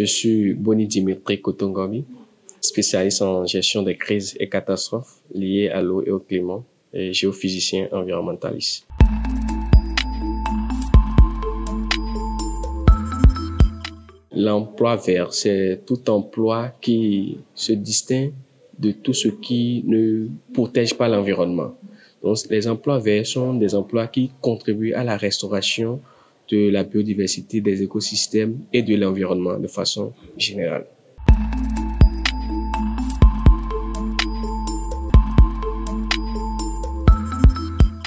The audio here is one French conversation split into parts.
Je suis Boni Dimitri Kotongomi, spécialiste en gestion des crises et catastrophes liées à l'eau et au climat et géophysicien environnementaliste. L'emploi vert, c'est tout emploi qui se distingue de tout ce qui ne protège pas l'environnement. Donc, les emplois verts sont des emplois qui contribuent à la restauration de la biodiversité, des écosystèmes et de l'environnement de façon générale.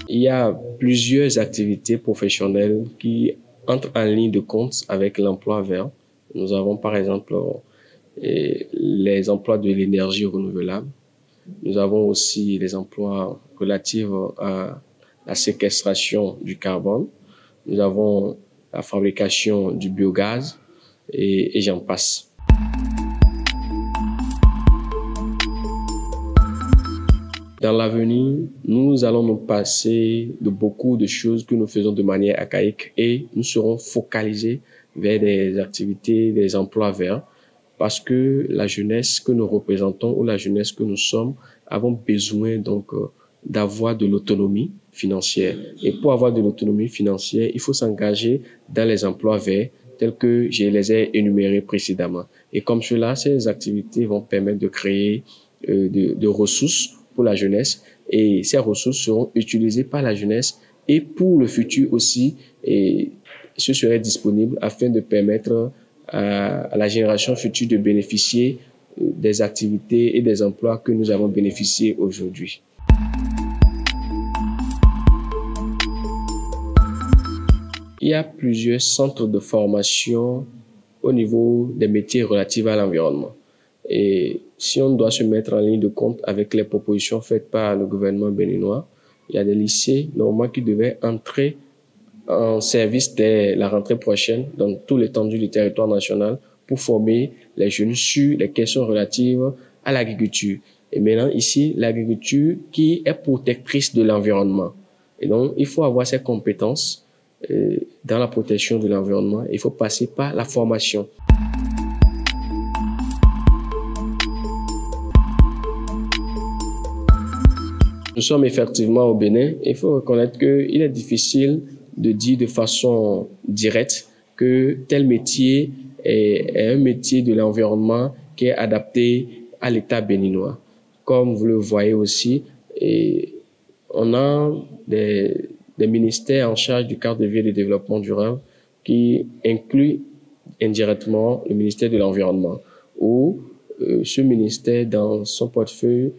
Il y a plusieurs activités professionnelles qui entrent en ligne de compte avec l'emploi vert. Nous avons par exemple les emplois de l'énergie renouvelable. Nous avons aussi les emplois relatifs à la séquestration du carbone. Nous avons la fabrication du biogaz et j'en passe. Dans l'avenir, nous allons nous passer de beaucoup de choses que nous faisons de manière archaïque et nous serons focalisés vers des activités, des emplois verts, parce que la jeunesse que nous représentons ou la jeunesse que nous sommes avons besoin donc d'avoir de l'autonomie financière. Et pour avoir de l'autonomie financière, il faut s'engager dans les emplois verts tels que je les ai énumérés précédemment. Et comme cela, ces activités vont permettre de créer de ressources pour la jeunesse et ces ressources seront utilisées par la jeunesse et pour le futur aussi et ce serait disponible afin de permettre à la génération future de bénéficier des activités et des emplois que nous avons bénéficiés aujourd'hui. Il y a plusieurs centres de formation au niveau des métiers relatifs à l'environnement. Et si on doit se mettre en ligne de compte avec les propositions faites par le gouvernement béninois, il y a des lycées normalement qui devaient entrer en service dès la rentrée prochaine dans tout l'étendue du territoire national pour former les jeunes sur les questions relatives à l'agriculture. Et maintenant ici, l'agriculture qui est protectrice de l'environnement. Et donc, il faut avoir ces compétences dans la protection de l'environnement. Il faut passer par la formation. Nous sommes effectivement au Bénin. Il faut reconnaître qu'il est difficile de dire de façon directe que tel métier est un métier de l'environnement qui est adapté à l'État béninois. Comme vous le voyez aussi, on a des ministères en charge du cadre de vie et du développement durable qui incluent indirectement le ministère de l'Environnement, où ce ministère, dans son portefeuille,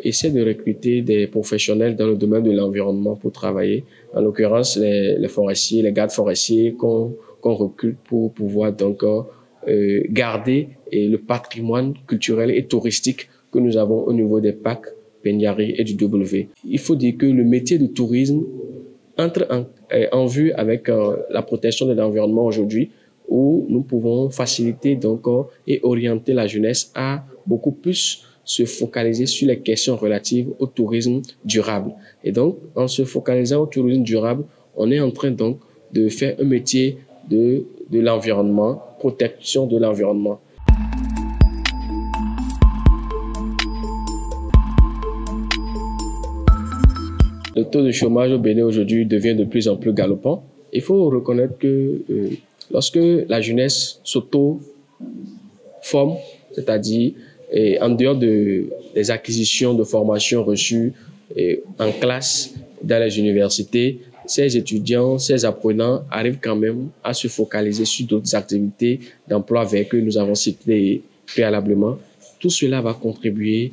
essaie de recruter des professionnels dans le domaine de l'environnement pour travailler. En l'occurrence, les forestiers, les gardes forestiers qu'on recrute pour pouvoir donc garder le patrimoine culturel et touristique que nous avons au niveau des PAC, Peñari et du W. Il faut dire que le métier de tourisme entre en vue avec la protection de l'environnement aujourd'hui, où nous pouvons faciliter donc et orienter la jeunesse à beaucoup plus se focaliser sur les questions relatives au tourisme durable. Et donc, en se focalisant au tourisme durable, on est en train donc de faire un métier de l'environnement, protection de l'environnement. Le taux de chômage au Bénin aujourd'hui devient de plus en plus galopant. Il faut reconnaître que lorsque la jeunesse s'auto-forme, c'est-à-dire en dehors des acquisitions de formations reçues en classe dans les universités, ces étudiants, ces apprenants arrivent quand même à se focaliser sur d'autres activités d'emploi vert que nous avons citées préalablement. Tout cela va contribuer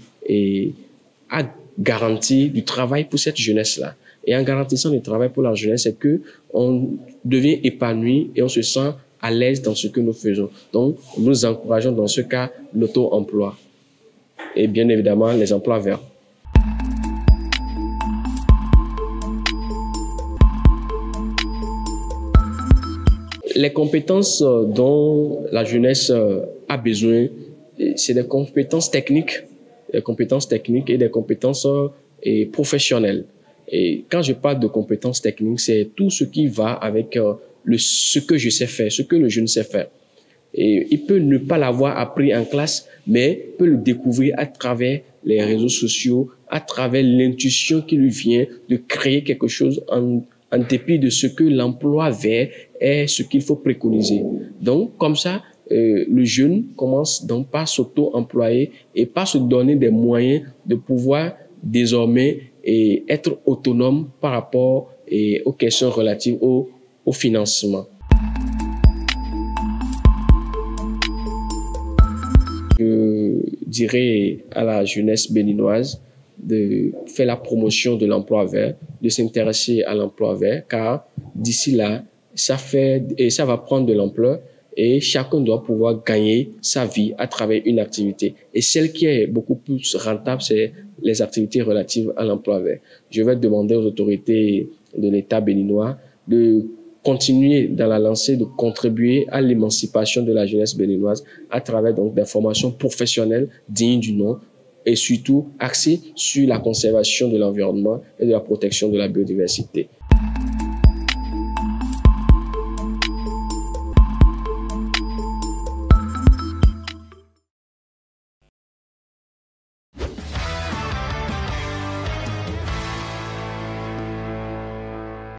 à garantir du travail pour cette jeunesse-là. Et en garantissant du travail pour la jeunesse, c'est que on devient épanoui et on se sent à l'aise dans ce que nous faisons. Donc, nous encourageons dans ce cas l'auto-emploi et bien évidemment les emplois verts. Les compétences dont la jeunesse a besoin, c'est des compétences techniques et des compétences professionnelles. Et quand je parle de compétences techniques, c'est tout ce qui va avec ce que je sais faire, ce que le jeune sait faire. Et il peut ne pas l'avoir appris en classe, mais peut le découvrir à travers les réseaux sociaux, à travers l'intuition qui lui vient de créer quelque chose en dépit de ce que l'emploi vert est ce qu'il faut préconiser. Donc, comme ça, le jeune commence donc par s'auto-employer et par se donner des moyens de pouvoir désormais être autonome par rapport aux questions relatives au financement. Je dirais à la jeunesse béninoise de faire la promotion de l'emploi vert, de s'intéresser à l'emploi vert, car d'ici là, ça va prendre de l'ampleur et chacun doit pouvoir gagner sa vie à travers une activité. Et celle qui est beaucoup plus rentable, c'est les activités relatives à l'emploi vert. Je vais demander aux autorités de l'État béninois de continuer dans la lancée, de contribuer à l'émancipation de la jeunesse béninoise à travers donc des formations professionnelles dignes du nom et surtout axées sur la conservation de l'environnement et de la protection de la biodiversité.